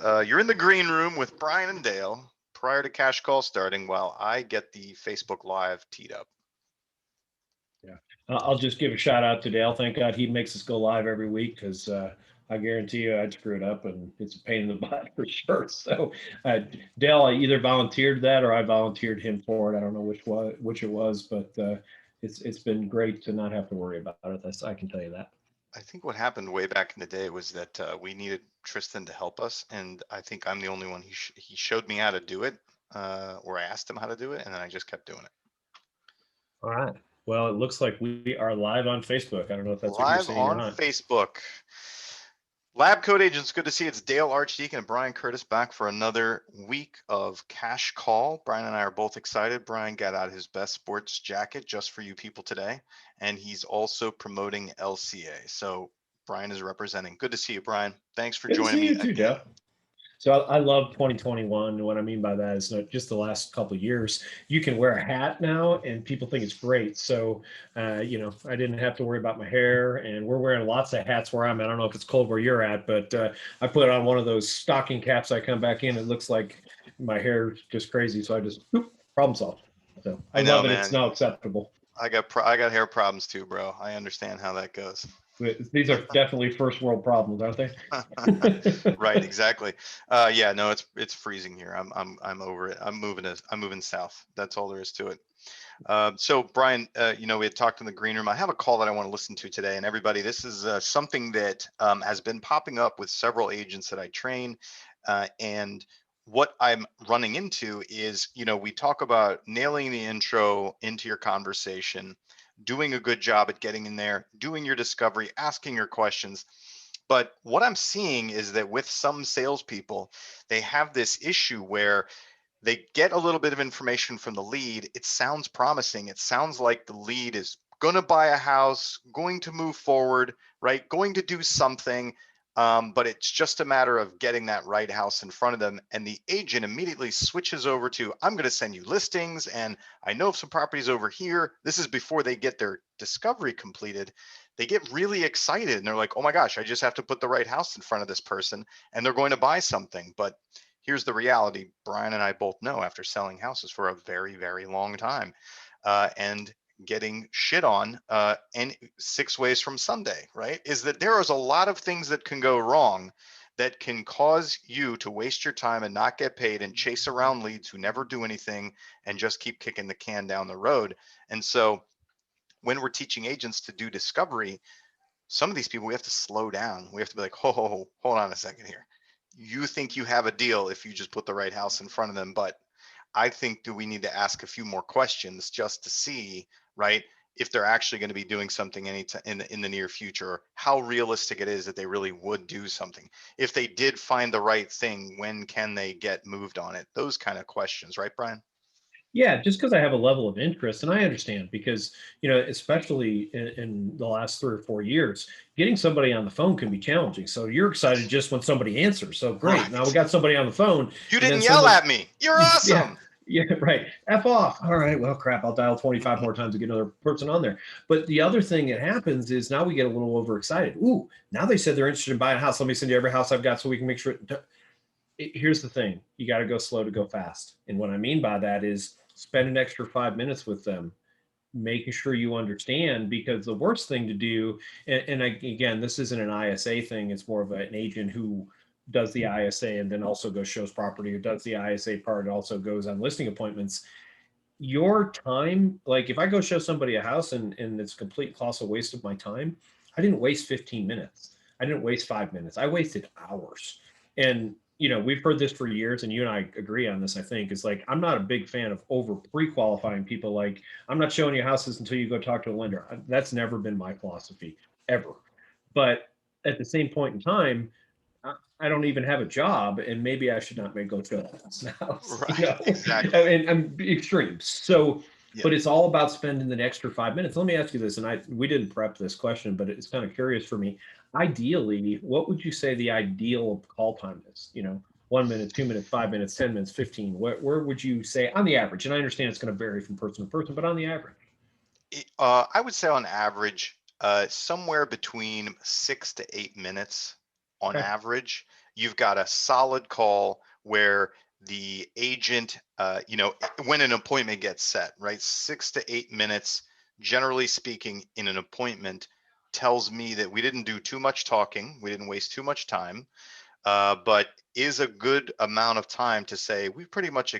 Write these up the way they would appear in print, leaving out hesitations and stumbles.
You're in the green room with Brian and Dale prior to cash call starting while I get the Facebook Live teed up. Yeah, I'll just give a shout out to Dale. Thank God he makes us go live every week because I guarantee you I'd screw it up and it's a pain in the butt for sure. So Dale, I either volunteered that or I volunteered him for it. I don't know which it was, but it's been great to not have to worry about it. I can tell you that. I think what happened way back in the day was that we needed Tristan to help us, and I think I'm the only one. He showed me how to do it, or I asked him how to do it, and then I just kept doing it. All right. Well, it looks like we are live on Facebook. I don't know if that's what you're Live seeing or on not. Facebook. Lab Code Agents, good to see you. It's Dale Archedekin and Brian Curtis back for another week of Cash Call. Brian and I are both excited. Brian got out his best sports jacket just for you people today, and he's also promoting LCA. So Brian is representing. Good to see you, Brian. Thanks for Good to joining see me you too, again. Dale. So I love 2021. And what I mean by that is not just the last couple of years. You can wear a hat now, and people think it's great. So, I didn't have to worry about my hair, and we're wearing lots of hats where I'm at. I don't know if it's cold where you're at, but I put on one of those stocking caps. I come back in, it looks like my hair just crazy. So I just problem solved. So I know, love it. man. It's now acceptable. I got hair problems too, bro. I understand how that goes. These are definitely first world problems, aren't they? Right, exactly. Yeah, no, it's freezing here. I'm over it. I'm moving south. That's all there is to it. So Brian, we had talked in the green room. I have a call that I want to listen to today, and everybody, this is something that has been popping up with several agents that I train, and what I'm running into is, we talk about nailing the intro into your conversation, doing a good job at getting in there, doing your discovery, asking your questions. But what I'm seeing is that with some salespeople, they have this issue where they get a little bit of information from the lead. It sounds promising. It sounds like the lead is going to buy a house, going to move forward, right? Going to do something. But it's just a matter of getting that right house in front of them. And the agent immediately switches over to, I'm going to send you listings. And I know of some properties over here. This is before they get their discovery completed. They get really excited and they're like, oh my gosh, I just have to put the right house in front of this person and they're going to buy something. But here's the reality. Brian and I both know after selling houses for a very, very long time and getting shit on and 6 ways from Sunday, right? Is that there is a lot of things that can go wrong that can cause you to waste your time and not get paid and chase around leads who never do anything and just keep kicking the can down the road. And so when we're teaching agents to do discovery, some of these people, we have to slow down. We have to be like, hold on a second here. You think you have a deal if you just put the right house in front of them. But I think, do we need to ask a few more questions just to see, right, if they're actually going to be doing something in the near future, how realistic it is that they really would do something. If they did find the right thing, when can they get moved on it? Those kind of questions, right, Brian? Yeah, just because I have a level of interest, and I understand because, especially in the last 3 or 4 years, getting somebody on the phone can be challenging. So you're excited just when somebody answers. So great. Now we Right. got somebody on the phone. You And then didn't yell somebody, at me. You're yeah, awesome. yeah, right. F off. All right. Well, crap. I'll dial 25 more times to get another person on there. But the other thing that happens is now we get a little overexcited. Ooh, now they said they're interested in buying a house. Let me send you every house I've got so we can make sure. Here's the thing, you got to go slow to go fast. And what I mean by that is spend an extra 5 minutes with them, making sure you understand, because the worst thing to do, again, this isn't an ISA thing, it's more of an agent who does the ISA and then also goes shows property, or does the ISA part and also goes on listing appointments. Your time, like if I go show somebody a house and it's a complete colossal waste of my time, I didn't waste 15 minutes. I didn't waste 5 minutes. I wasted hours. And we've heard this for years, and you and I agree on this, I think, is like, I'm not a big fan of over pre-qualifying people. Like, I'm not showing you houses until you go talk to a lender. That's never been my philosophy, ever. But at the same point in time, I don't even have a job, and maybe I should not make go show house. Right. Exactly. And I'm extremes. So, Yeah. but it's all about spending the extra 5 minutes. Let me ask you this, and we didn't prep this question, but it's kind of curious for me. Ideally, what would you say the ideal call time is? 1 minute, 2 minutes, 5 minutes, 10 minutes, 15. Where would you say on the average? And I understand it's going to vary from person to person, but on the average. I would say on average, somewhere between 6 to 8 minutes on Okay. average. you've got a solid call where the agent, when an appointment gets set, right? 6 to 8 minutes, generally speaking, in an appointment tells me that we didn't do too much talking. We didn't waste too much time. But is a good amount of time to say we've pretty much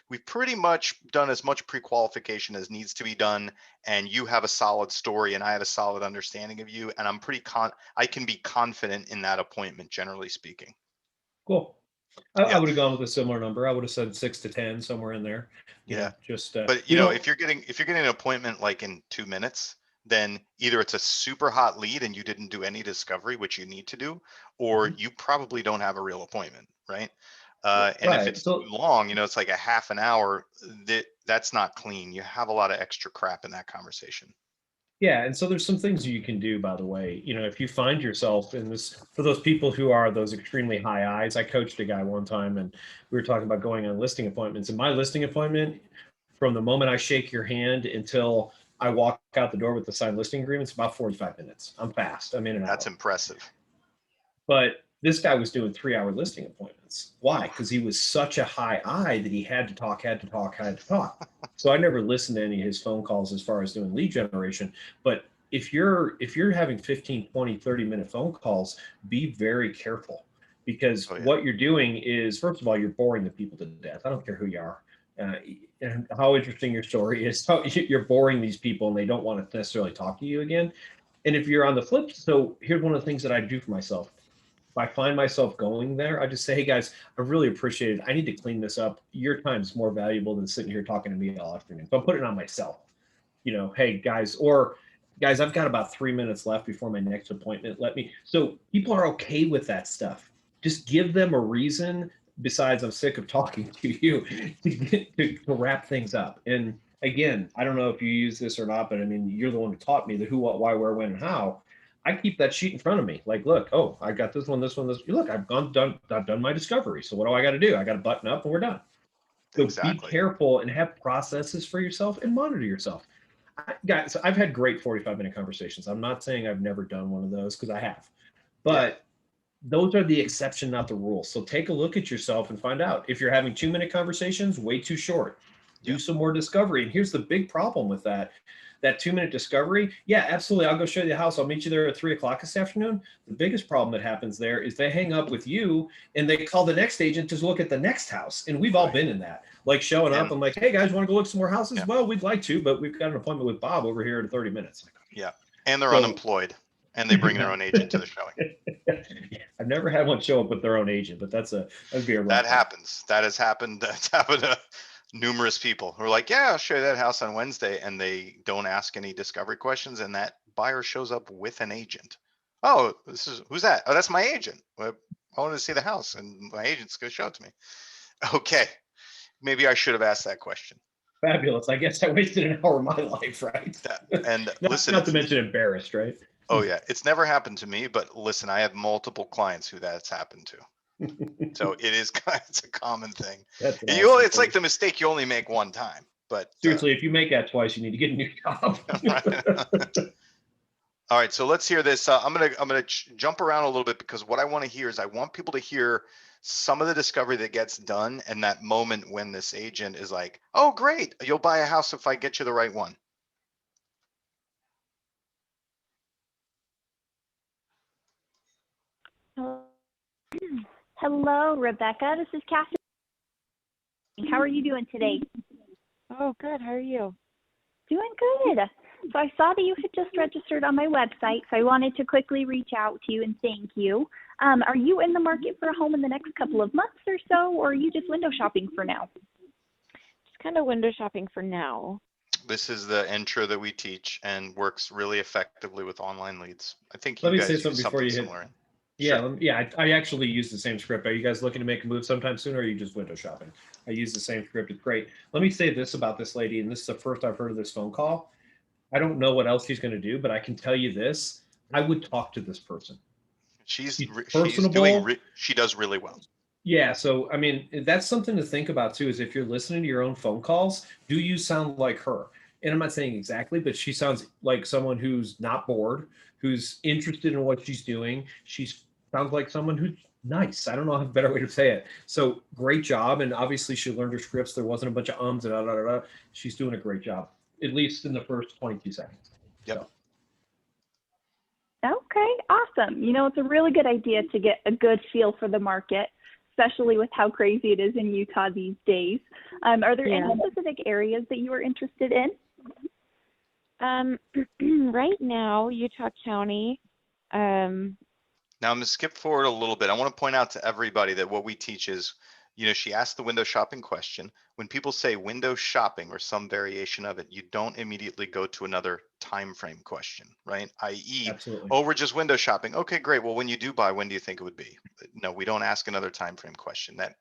we've pretty much done as much pre-qualification as needs to be done, and you have a solid story and I have a solid understanding of you, and I can be confident in that appointment, generally speaking. Cool. I Yeah. would have gone with a similar number. I would have said 6 to 10, somewhere in there. Yeah. Just But if you're getting an appointment like in 2 minutes, then either it's a super hot lead and you didn't do any discovery, which you need to do, or you probably don't have a real appointment, right? And if right. it's So too long, it's like a half an hour, that's not clean. You have a lot of extra crap in that conversation. yeah, and so there's some things you can do, by the way. If you find yourself in this, for those people who are those extremely high eyes. I coached a guy one time, and we were talking about going on listing appointments. And my listing appointment, from the moment I shake your hand until I walk out the door with the signed listing agreement, it's about 45 minutes. I'm fast. I'm in an That's hour. impressive. But this guy was doing 3-hour listing appointments. Why? Because he was such a high eye that he had to talk, had to talk, had to talk. So I never listened to any of his phone calls as far as doing lead generation. But if you're having 15, 20, 30-minute phone calls, be very careful, because Oh, yeah. what you're doing is, first of all, you're boring the people to death. I don't care who you are. And how interesting your story is, how you're boring these people and they don't want to necessarily talk to you again. And if you're on the flip, so here's one of the things that I do for myself. If I find myself going there, I just say, hey guys, I really appreciate it. I need to clean this up. Your time is more valuable than sitting here talking to me all afternoon. So I'm putting it on myself. Hey guys, or guys, I've got about 3 minutes left before my next appointment. So people are okay with that stuff. Just give them a reason besides I'm sick of talking to you to wrap things up. And again, I don't know if you use this or not, but I mean, you're the one who taught me the who, what, why, where, when, and how. I keep that sheet in front of me. Like, look, oh, I got this one, this one, this. Look, I've done my discovery. So what do I got to do? I got to button up and we're done. So be Exactly. careful and have processes for yourself and monitor yourself. Guys, I've had great 45-minute conversations. I'm not saying I've never done one of those, because I have, but those are the exception, not the rule. So take a look at yourself and find out if you're having 2-minute conversations, way too short. Do some more discovery. And here's the big problem with that 2-minute discovery. Yeah, absolutely. I'll go show you the house. I'll meet you there at 3 o'clock this afternoon. The biggest problem that happens there is they hang up with you and they call the next agent to look at the next house. And we've all been in that, like showing up. I'm like, hey guys, want to go look some more houses? Well, we'd like to, but we've got an appointment with Bob over here in 30 minutes. Yeah. And they're unemployed and they bring their own agent to the showing. I've never had one show up with their own agent, but that'd be a rough that one. happens. That has happened. That's happened to numerous people who are like, yeah, I'll show you that house on Wednesday. And they don't ask any discovery questions. And that buyer shows up with an agent. Oh, who's that? Oh, that's my agent. Well, I wanted to see the house and my agent's going to show it to me. Okay. Maybe I should have asked that question. Fabulous. I guess I wasted an hour of my life, right? And listen, not to mention embarrassed, right? Oh yeah, it's never happened to me, but listen, I have multiple clients who that's happened to. So it's a common thing. It's like the mistake you only make one time. But seriously, if you make that twice, you need to get a new job. All right, so let's hear this. I'm gonna jump around a little bit, because what I want to hear is I want people to hear some of the discovery that gets done, and that moment when this agent is like, "Oh, great, you'll buy a house if I get you the right one." Hello, Rebecca. This is Catherine. How are you doing today? Oh, good. How are you? Doing good. So I saw that you had just registered on my website, so I wanted to quickly reach out to you and thank you. Are you in the market for a home in the next couple of months or so, or are you just window shopping for now? Just kind of window shopping for now. This is the intro that we teach and works really effectively with online leads. I think Let you me guys say use something before you hit. similar. Yeah, Sure. yeah. I actually use the same script. Are you guys looking to make a move sometime soon, or are you just window shopping? I use the same script. It's great. Let me say this about this lady, and this is the first I've heard of this phone call. I don't know what else she's going to do, but I can tell you this: I would talk to this person. She's personable. She does really well. Yeah, so I mean, that's something to think about too, is if you're listening to your own phone calls, do you sound like her? And I'm not saying exactly, but she sounds like someone who's not bored, who's interested in what she's doing. She sounds like someone who's Nice. I don't know a better way to say it. So great job. And obviously she learned her scripts. There wasn't a bunch of ums and da, da, da, da. She's doing a great job, at least in the first 22 seconds. Yep. So. Okay, awesome. It's a really good idea to get a good feel for the market, especially with how crazy it is in Utah these days. Are there any specific areas that you are interested in? Right now, Utah County. Now I'm going to skip forward a little bit. I want to point out to everybody that what we teach is, she asked the window shopping question. When people say window shopping or some variation of it, you don't immediately go to another time frame question, right? i.e., Absolutely. oh, we're just window shopping. Okay, great. Well, when you do buy, when do you think it would be? No, we don't ask another time frame question. That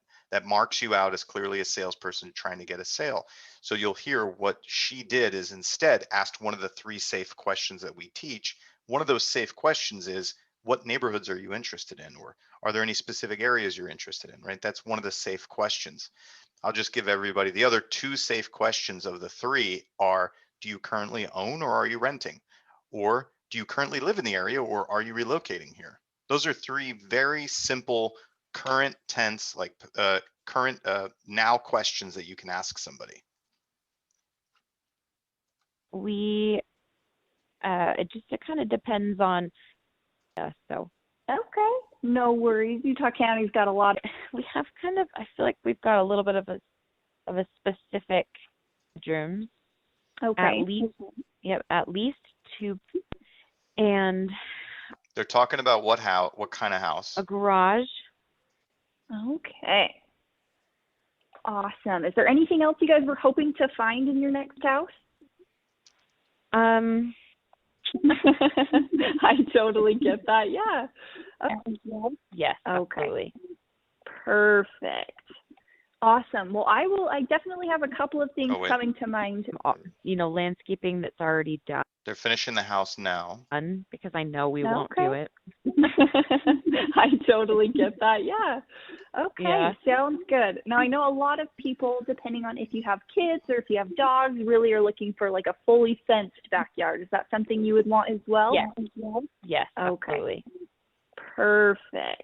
marks you out as clearly a salesperson trying to get a sale. So you'll hear what she did is instead asked one of the 3 safe questions that we teach. One of those safe questions is, what neighborhoods are you interested in? Or are there any specific areas you're interested in, right? That's one of the safe questions. I'll just give everybody the other 2 safe questions of the 3 are, do you currently own or are you renting? Or do you currently live in the area or are you relocating here? Those are 3 very simple current tense, like current now questions that you can ask somebody. It kind of depends on so. Okay, no worries. Utah County's got a lot. We have I feel like we've got a little bit of a specific bedrooms. Okay. At least 2, and they're talking about what kind of house? A garage. Okay. Awesome. Is there anything else you guys were hoping to find in your next house? I totally get that. Yeah. Okay. Yes. Okay. Absolutely. Perfect. Awesome. Well, I definitely have a couple of things coming to mind. Landscaping that's already done. They're finishing the house now. Because I know we won't do it. I totally get that. Yeah. Okay. Yeah. Sounds good. Now, I know a lot of people, depending on if you have kids or if you have dogs, really are looking for like a fully fenced backyard. Is that something you would want as well? Yes. Yes. Okay. Absolutely. Perfect.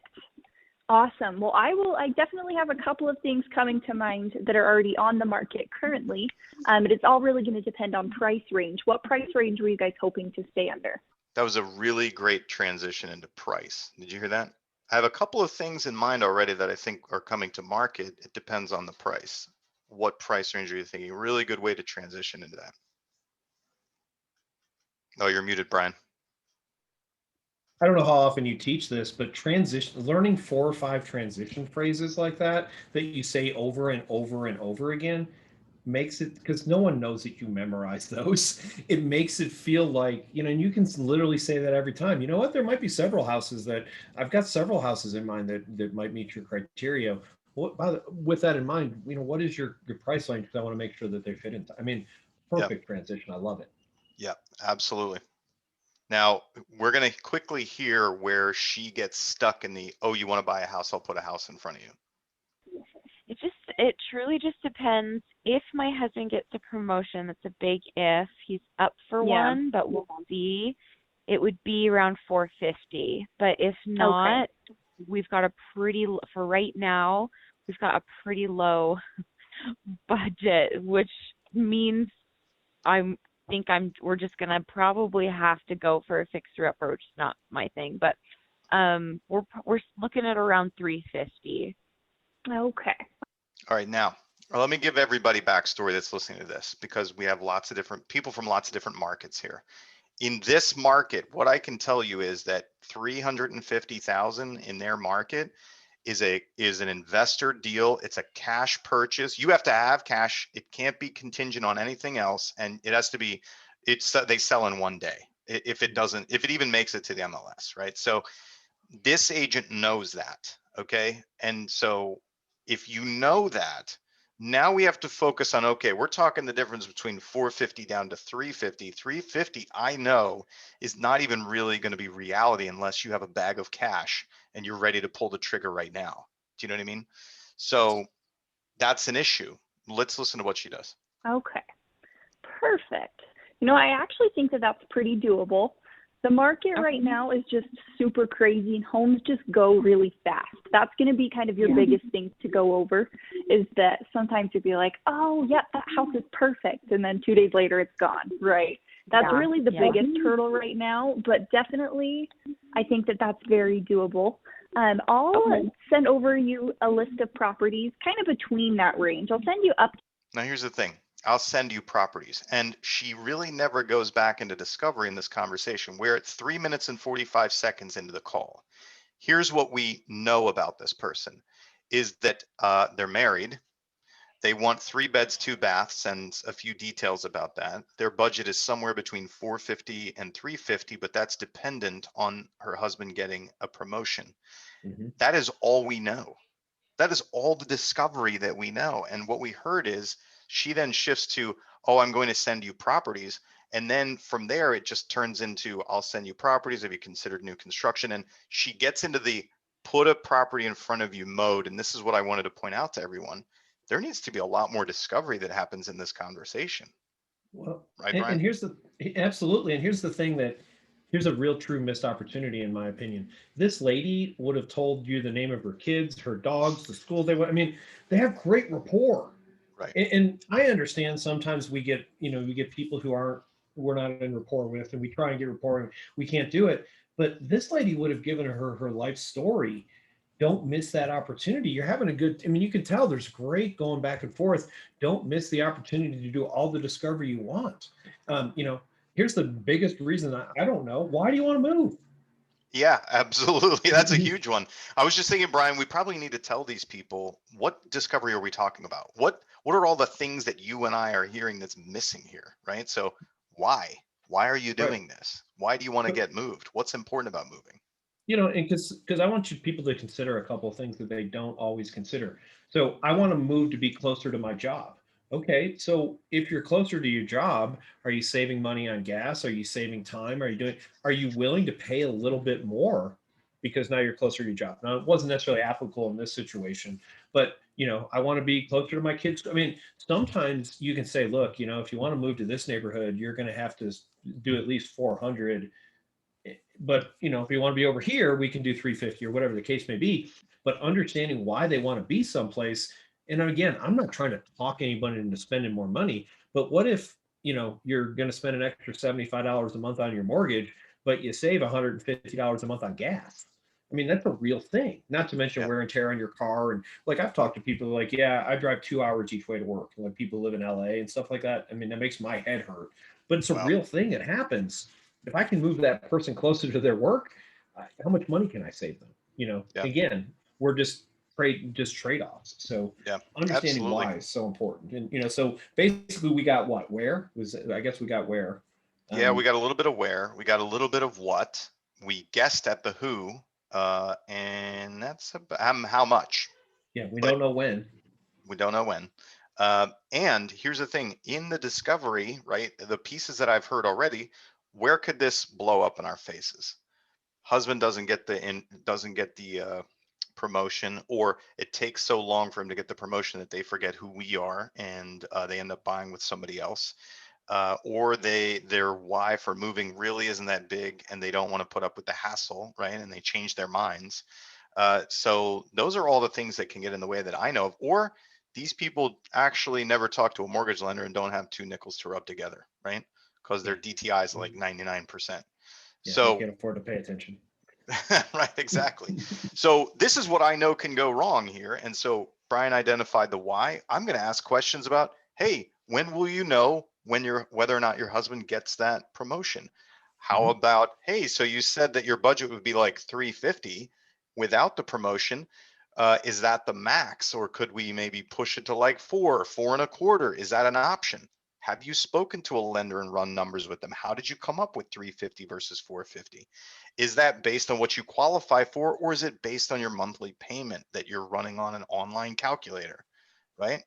Awesome. Well, I definitely have a couple of things coming to mind that are already on the market currently. But it's all really going to depend on price range. What price range were you guys hoping to stay under? That was a really great transition into price. Did you hear that? I have a couple of things in mind already that I think are coming to market. It depends on the price. What price range are you thinking? Really good way to transition into that. Oh, you're muted, Brian. I don't know how often you teach this, but learning 4 or 5 transition phrases like that you say over and over and over again makes it, because no one knows that you memorize those. It makes it feel like, and you can literally say that every time. You know what? There might be several houses that I've got several houses in mind that might meet your criteria. With that in mind, what is your price line? Because I want to make sure that they fit into. Perfect transition. I love it. Yeah, absolutely. Now, we're going to quickly hear where she gets stuck in the, oh, you want to buy a house, I'll put a house in front of you. It truly just depends. If my husband gets a promotion, that's a big if. He's up for one, but we'll see. It would be around $450. But if not, we've got for right now, we've got a pretty low budget, which means we're just gonna probably have to go for a fixer upper, which is not my thing, but we're looking at around $350. Okay. All right, now let me give everybody backstory that's listening to this, because we have lots of different people from lots of different markets here. In this market, what I can tell you is that 350,000 in their market is an investor deal. It's a cash purchase. You have to have cash. It can't be contingent on anything else, and it has to be. They sell in one day. If it even makes it to the MLS, right? So this agent knows that, okay? And so if you know that, now we have to focus on, okay, we're talking the difference between 450 down to 350. 350, I know, is not even really going to be reality unless you have a bag of cash and you're ready to pull the trigger right now. Do you know what I mean? So that's an issue. Let's listen to what she does. Okay, perfect. I actually think that that's pretty doable. The market Okay. right now is just super crazy, and homes just go really fast. That's going to be kind of your biggest thing to go over, is that sometimes you'll be like, oh, yep, that house is perfect, and then 2 days later it's gone, right? That's Yeah, really the yeah. biggest hurdle right now, but definitely I think that that's very doable. I'll send over you a list of properties kind of between that range. I'll send you up. Now, here's the thing. I'll send you properties. And she really never goes back into discovery in this conversation. We're at 3 minutes and 45 seconds into the call. Here's what we know about this person is that they're married. They want 3 beds, 2 baths, and a few details about that. Their budget is somewhere between 450 and 350, but that's dependent on her husband getting a promotion. Mhm. That is all we know. That is all the discovery that we know. And what we heard is she then shifts to, oh, I'm going to send you properties. And then from there, it just turns into, I'll send you properties. Have you considered new construction? And she gets into the put a property in front of you mode. And this is what I wanted to point out to everyone. There needs to be a lot more discovery that happens in this conversation. Well, Right, and Brian? here's the absolutely, and here's the thing that here's a real true missed opportunity in my opinion. This lady would have told you the name of her kids, her dogs, the school they went. I mean, they have great rapport. Right. And I understand sometimes we get, we get people who we're not in rapport with, and we try and get rapport and we can't do it. But this lady would have given her life story. Don't miss that opportunity. You're having a good, I mean, you can tell there's great going back and forth. Don't miss the opportunity to do all the discovery you want. Here's the biggest reason I don't know. Why do you want to move? Yeah, absolutely. That's a huge one. I was just thinking, Brian, we probably need to tell these people, what discovery are we talking about? What are all the things that you and I are hearing that's missing here, right? So why? Why are you Right. doing this? Why do you want to get moved? What's important about moving? And because I want you people to consider a couple of things that they don't always consider. So I want to move to be closer to my job. Okay, so if you're closer to your job, are you saving money on gas? Are you saving time? Are you willing to pay a little bit more because now you're closer to your job? Now, it wasn't necessarily applicable in this situation, but I want to be closer to my kids. I mean, sometimes you can say, look, if you want to move to this neighborhood, you're going to have to do at least 400, but if you want to be over here, we can do 350 or whatever the case may be. But understanding why they want to be someplace, and again, I'm not trying to talk anybody into spending more money, but what if you're going to spend an extra $75 a month on your mortgage, but you save $150 a month on gas? I mean, that's a real thing. Not to mention Yeah. wear and tear on your car. And like I've talked to people like, yeah, I drive 2 hours each way to work. Like people live in LA and stuff like that. I mean, that makes my head hurt. But it's a Wow. real thing that happens. If I can move that person closer to their work, how much money can I save them? Yeah. Again, we're just trade-offs. So Yeah, understanding absolutely. why is so important. And so basically we got what, where was it? I guess we got where. Yeah, we got a little bit of where, we got a little bit of what, we guessed at the who, and that's about how much. Yeah, we But don't know when. we don't know when. And here's the thing, in the discovery, right, the pieces that I've heard already, where could this blow up in our faces? Husband doesn't get the promotion, or it takes so long for him to get the promotion that they forget who we are, and they end up buying with somebody else. Or their why for moving really isn't that big, and they don't want to put up with the hassle, right? And they change their minds. So those are all the things that can get in the way that I know of. Or these people actually never talk to a mortgage lender and don't have 2 nickels to rub together, right? Because their DTI is like 99%. Yeah, they So can't afford to pay attention. right, exactly. So this is what I know can go wrong here. And so Brian identified the why. I'm going to ask questions about, hey, when will you know whether or not your husband gets that promotion? How about, hey, so you said that your budget would be like 350 without the promotion. Is that the max, or could we maybe push it to like 4 and a quarter? Is that an option? Have you spoken to a lender and run numbers with them? How did you come up with 350 versus 450? Is that based on what you qualify for, or is it based on your monthly payment that you're running on an online calculator, right?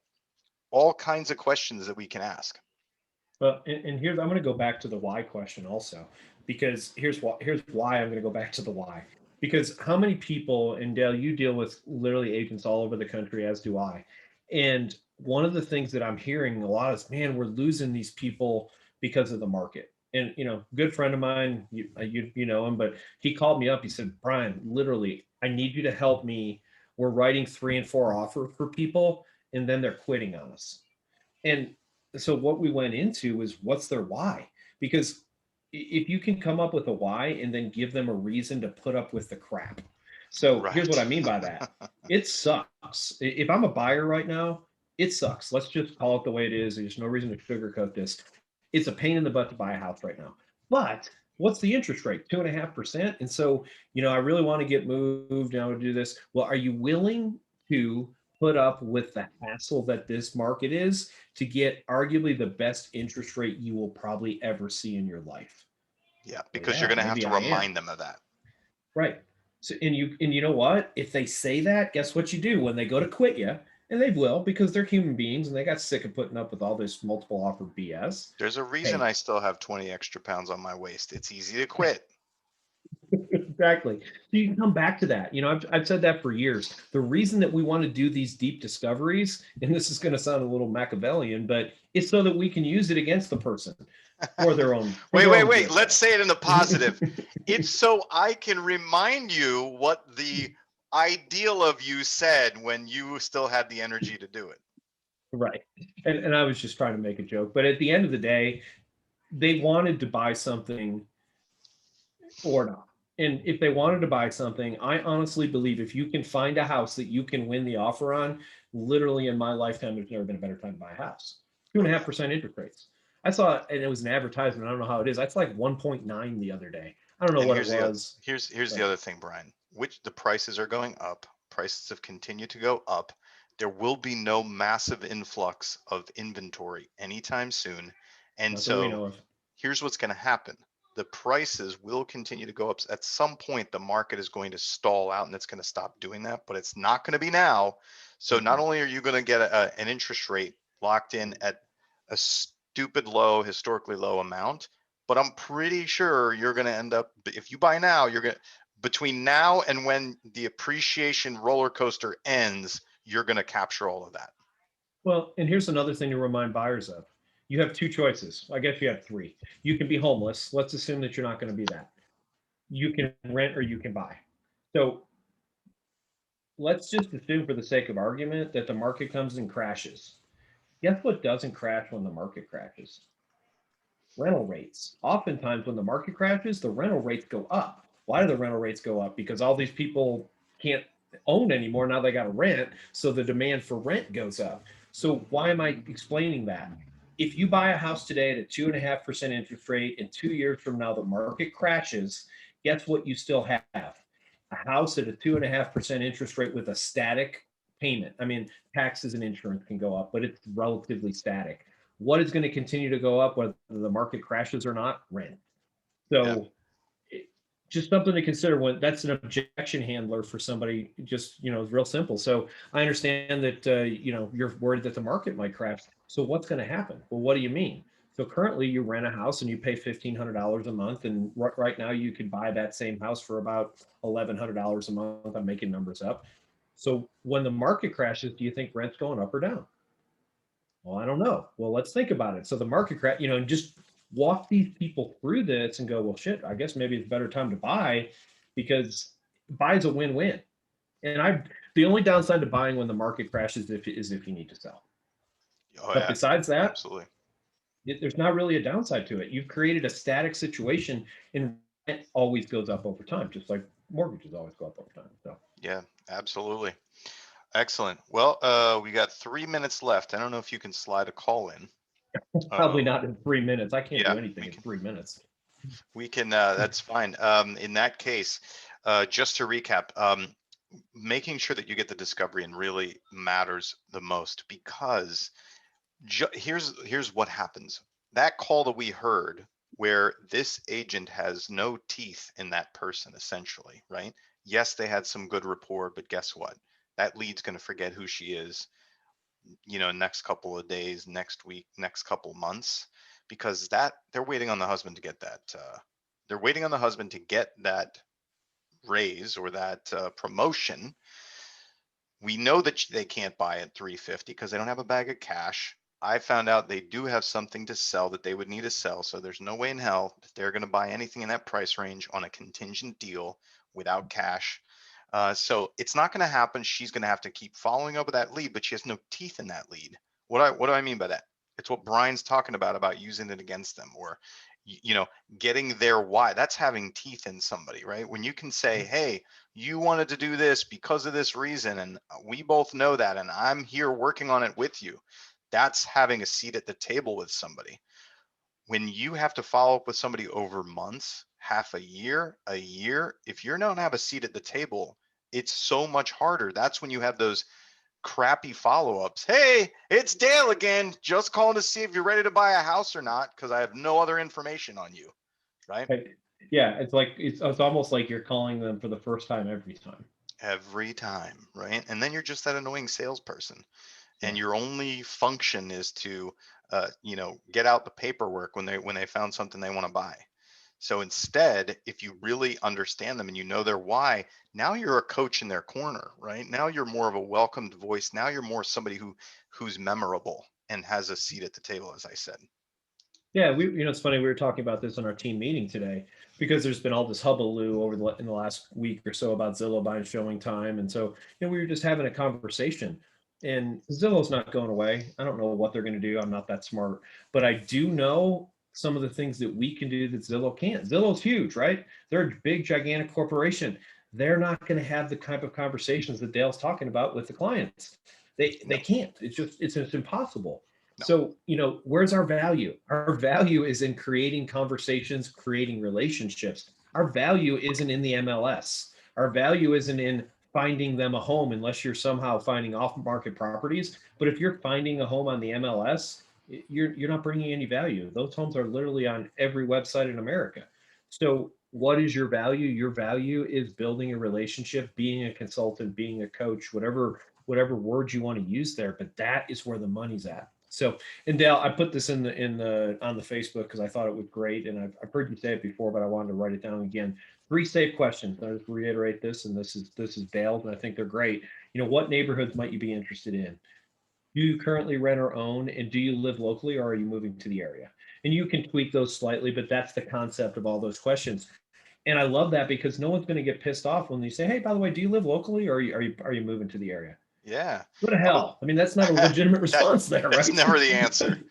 All kinds of questions that we can ask. Well, and here's I'm going to go back to the why question also, because here's why I'm going to go back to the why. Because how many people, and Dale, you deal with literally agents all over the country, as do I. And one of the things that I'm hearing a lot is, man, we're losing these people because of the market. And good friend of mine, you know him, but he called me up. He said, Brian, literally, I need you to help me. We're writing 3 and 4 offer for people, and then they're quitting on us. And so what we went into is, what's their why? Because if you can come up with a why and then give them a reason to put up with the crap. So here's what Right. I mean by that. It sucks. If I'm a buyer right now, it sucks. Let's just call it the way it is. There's no reason to sugarcoat this. It's a pain in the butt to buy a house right now. But what's the interest rate? 2.5%. And so, I really want to get moved now to do this. Well, are you willing to put up with the hassle that this market is to get arguably the best interest rate you will probably ever see in your life? Yeah, Well, because you're yeah, going to have maybe to I am. remind them of that. Right. So, and you know what? If they say that, guess what you do when they go to quit you? And they will, because they're human beings and they got sick of putting up with all this multiple offer BS. There's a reason Hey, I still have 20 extra pounds on my waist. It's easy to quit. exactly. So you can come back to that. I've said that for years. The reason that we want to do these deep discoveries, and this is going to sound a little Machiavellian, but it's so that we can use it against the person for their own. Wait. Let's say it in the positive. It's so I can remind you what the ideal of you said when you still had the energy to do it. Right. And I was just trying to make a joke. But at the end of the day, they wanted to buy something or not. And if they wanted to buy something, I honestly believe if you can find a house that you can win the offer on, literally in my lifetime, there's never been a better time to buy a house. 2.5% interest rates. I saw, and it was an advertisement. I don't know how it is. That's like 1.9 the other day. I don't know And what it was. here's but the other thing, Brian. Which the prices are going up. Prices have continued to go up. There will be no massive influx of inventory anytime soon. And Not that we so know of. here's what's going to happen. The prices will continue to go up. At some point, the market is going to stall out and it's going to stop doing that, but it's not going to be now. So not only are you going to get an interest rate locked in at a stupid low, historically low amount, but I'm pretty sure you're going to end up, if you buy now, you're going to, between now and when the appreciation roller coaster ends, you're going to capture all of that. Well, and here's another thing to remind buyers of. You have 2 choices. I guess you have 3. You can be homeless. Let's assume that you're not going to be that. You can rent or you can buy. So let's just assume, for the sake of argument, that the market comes and crashes. Guess what doesn't crash when the market crashes? Rental rates. Oftentimes, when the market crashes, the rental rates go up. Why do the rental rates go up? Because all these people can't own anymore. Now they got to rent. So the demand for rent goes up. So why am I explaining that? If you buy a house today at a 2.5% interest rate, and 2 years from now the market crashes, guess what you still have? A house at a 2.5% interest rate with a static payment. I mean, taxes and insurance can go up, but it's relatively static. What is going to continue to go up, whether the market crashes or not? Rent. So just something to consider when that's an objection handler for somebody. Just, it's real simple. So I understand that, you're worried that the market might crash. So what's going to happen? Well, what do you mean? So currently you rent a house and you pay $1,500 a month. And right now you could buy that same house for about $1,100 a month. I'm making numbers up. So when the market crashes, do you think rent's going up or down? Well, I don't know. Well, let's think about it. So the market crash, and just walk these people through this and go, well, shit, I guess maybe it's a better time to buy, because buy is a win-win. And the only downside to buying when the market crashes is if you need to sell. Oh, But yeah, besides that, absolutely. there's not really a downside to it. You've created a static situation, and rent always goes up over time, just like mortgages always go up over time. So Yeah, absolutely. Excellent. Well, we got 3 minutes left. I don't know if you can slide a call in. probably not in 3 minutes. I can't Yeah, do anything in 3 minutes. we can, that's fine. In that case, just to recap, making sure that you get the discovery and really matters the most, because here's what happens. That call that we heard, where this agent has no teeth in that person, essentially, right? Yes, they had some good rapport, but guess what? That lead's going to forget who she is, next couple of days, next week, next couple months, because they're waiting on the husband to get that. They're waiting on the husband to get that raise or that promotion. We know that they can't buy at 350 because they don't have a bag of cash. I found out they do have something to sell that they would need to sell. So there's no way in hell that they're going to buy anything in that price range on a contingent deal without cash. So it's not going to happen. She's going to have to keep following up with that lead, but she has no teeth in that lead. What do I mean by that? It's what Brian's talking about using it against them, or you know, getting their why. That's having teeth in somebody, right? When you can say, hey, you wanted to do this because of this reason, and we both know that, and I'm here working on it with you. That's having a seat at the table with somebody. When you have to follow up with somebody over months, half a year, if you don't have a seat at the table, it's so much harder. That's when you have those crappy follow-ups. Hey, it's Dale again, just calling to see if you're ready to buy a house or not, because I have no other information on you, right? Yeah, it's like it's almost like you're calling them for the first time every time. Every time, right? And then you're just that annoying salesperson, and your only function is to get out the paperwork when they found something they want to buy. So instead, if you really understand them and you know their why, now you're a coach in their corner, right? Now you're more of a welcomed voice. Now you're more somebody who's memorable and has a seat at the table, as I said. Yeah, it's funny, we were talking about this in our team meeting today, because there's been all this hullabaloo in the last week or so about Zillow buying showing time. And so, we were just having a conversation, and Zillow's not going away. I don't know what they're going to do. I'm not that smart, but I do know some of the things that we can do that Zillow can't. Zillow's huge, right? They're a big, gigantic corporation. They're not going to have the type of conversations that Dale's talking about with the clients. They can't. It's impossible. No. So, where's our value? Our value is in creating conversations, creating relationships. Our value isn't in the MLS. Our value isn't in finding them a home, unless you're somehow finding off-market properties. But if you're finding a home on the MLS, you're not bringing any value. Those homes are literally on every website in America. So what is your value? Your value is building a relationship, being a consultant, being a coach, whatever words you want to use there. But that is where the money's at. So, and Dale, I put this on the Facebook because I thought it was great, and I've heard you say it before, but I wanted to write it down again. 3 safe questions. I'll just reiterate this, and this is Dale's, and I think they're great. What neighborhoods might you be interested in? Do you currently rent or own, and do you live locally, or are you moving to the area? And you can tweak those slightly, but that's the concept of all those questions. And I love that, because no one's going to get pissed off when you say, "Hey, by the way, do you live locally, or are you moving to the area?" Yeah. What the hell? I mean, that's not a legitimate response there, right? That's never the answer.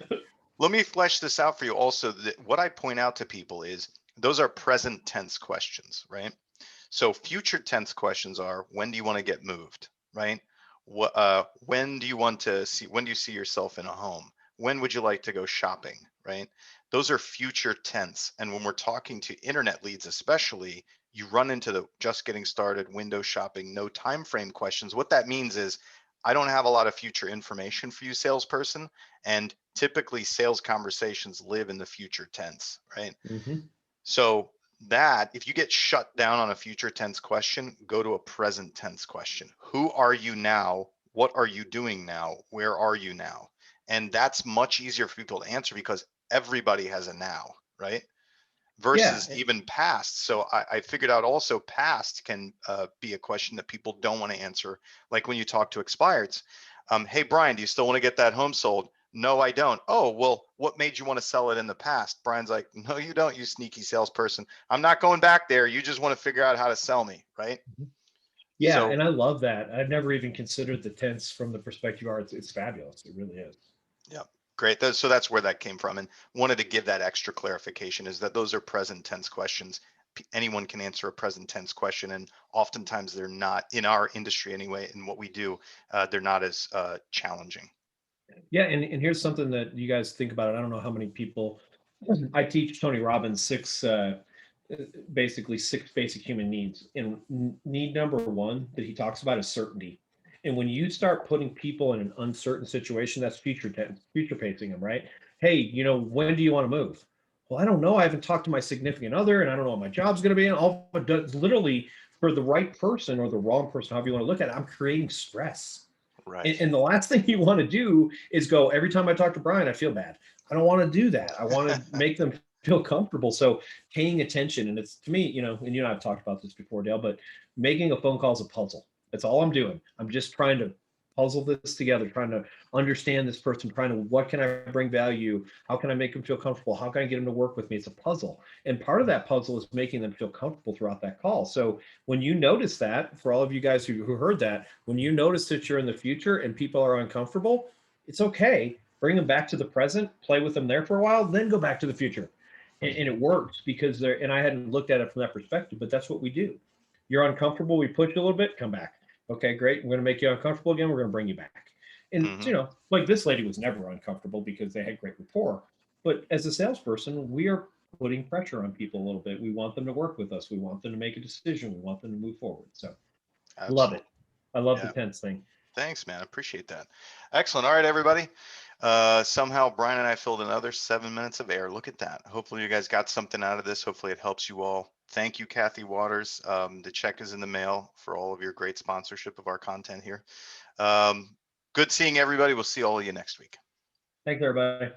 Let me flesh this out for you also. What I point out to people is those are present tense questions, right? So future tense questions are, when do you want to get moved, right? When do you see yourself in a home? When would you like to go shopping, right? Those are future tense. And when we're talking to internet leads, especially, you run into the just getting started, window shopping, no time frame questions. What that means is, I don't have a lot of future information for you, salesperson. And typically sales conversations live in the future tense, right? Mm-hmm. So that if you get shut down on a future tense question, go to a present tense question. Who are you now? What are you doing now? Where are you now? And that's much easier for people to answer, because everybody has a now, right? Versus even past. So I figured out also past can be a question that people don't want to answer. Like when you talk to expireds, hey, Brian, do you still want to get that home sold? No, I don't. Oh, well, what made you want to sell it in the past? Brian's like, no, you don't, you sneaky salesperson. I'm not going back there. You just want to figure out how to sell me, right? Yeah, So, and I love that. I've never even considered the tense from the perspective of it's fabulous. It really is. yeah, great. So that's where that came from, and wanted to give that extra clarification, is that those are present tense questions. Anyone can answer a present tense question, and oftentimes they're not, in our industry anyway, in what we do, they're not as challenging. Yeah, and here's something that you guys think about it. I don't know how many people. I teach Tony Robbins basically 6 basic human needs, and need number 1 that he talks about is certainty. And when you start putting people in an uncertain situation, that's future pacing them, right? Hey, when do you want to move? Well, I don't know. I haven't talked to my significant other, and I don't know what my job's going to be. And all it does, literally, for the right person or the wrong person, however you want to look at it, I'm creating stress. Right. And the last thing you want to do is go, every time I talk to Brian, I feel bad. I don't want to do that. I want to make them feel comfortable. So paying attention, and it's, to me, and you and I have talked about this before, Dale, but making a phone call is a puzzle. That's all I'm doing. I'm just trying to puzzle this together, trying to understand this person, trying to, what can I bring value? How can I make them feel comfortable? How can I get them to work with me? It's a puzzle. And part of that puzzle is making them feel comfortable throughout that call. So when you notice that, for all of you guys who heard that, when you notice that you're in the future and people are uncomfortable, it's okay. Bring them back to the present, play with them there for a while, then go back to the future. And it works because they're, and I hadn't looked at it from that perspective, but that's what we do. You're uncomfortable, we push you a little bit, come back. Okay, great. We're going to make you uncomfortable again. We're going to bring you back. And, you know, like this lady was never uncomfortable because they had great rapport. But as a salesperson, we are putting pressure on people a little bit. We want them to work with us. We want them to make a decision. We want them to move forward. So love it. I love the tense thing. Thanks, man. I appreciate that. Excellent. All right, everybody. Somehow Brian and I filled another 7 minutes of air. Look at that. Hopefully you guys got something out of this. Hopefully it helps you all. Thank you, Kathy Waters. The check is in the mail for all of your great sponsorship of our content here. Good seeing everybody. We'll see all of you next week. Thanks, everybody.